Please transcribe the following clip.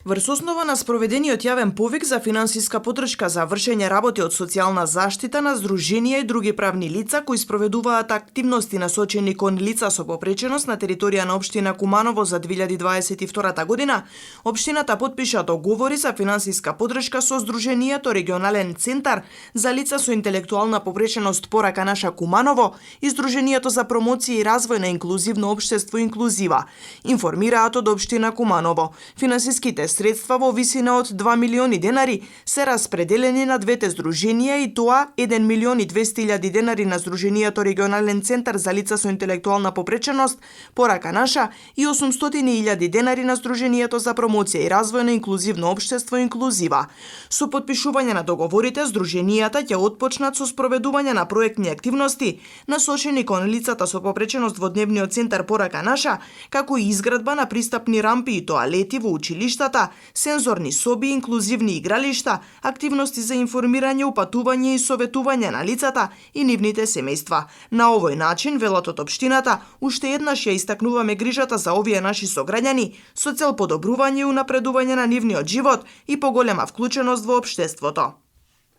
Врз основа на спроведениот јавен повик за финансиска поддршка за вршење работи од социјална заштита на здруженија и други правни лица кои спроведуваат активности насочени кон лица со попреченост на територија на општина Куманово за 2022 година, општината потпиша договори за финансиска поддршка со Здруженијето Регионален центар за лица со интелектуална попреченост Порака наша Куманово и Здруженијето за промоција и развој на инклузивно општество Инклузива, информираат од општина Куманово. Финансиските средства во висина од 2 милиони денари се распределени на двете здруженија и тоа 1 милион и 200.000 денари на Здруженијето Регионален центар за лица со интелектуална попреченост Порака наша и 800.000 денари на Здруженијето за промоција и развој на инклузивно општество Инклузива. Со потпишување на договорите, здруженијата ќе отпочнат со спроведување на проектни активности насочени кон лицата со попреченост во дневниот центар Порака наша, како и изградба на пристапни рампи и тоалети во училиштата, сензорни соби, инклузивни игралишта, активности за информирање, упатување и советување на лицата и нивните семејства. На овој начин, велат од општината, уште еднаш ја истакнуваме грижата за овие наши сограѓани со цел подобрување и унапредување на нивниот живот и поголема вклученост во општеството.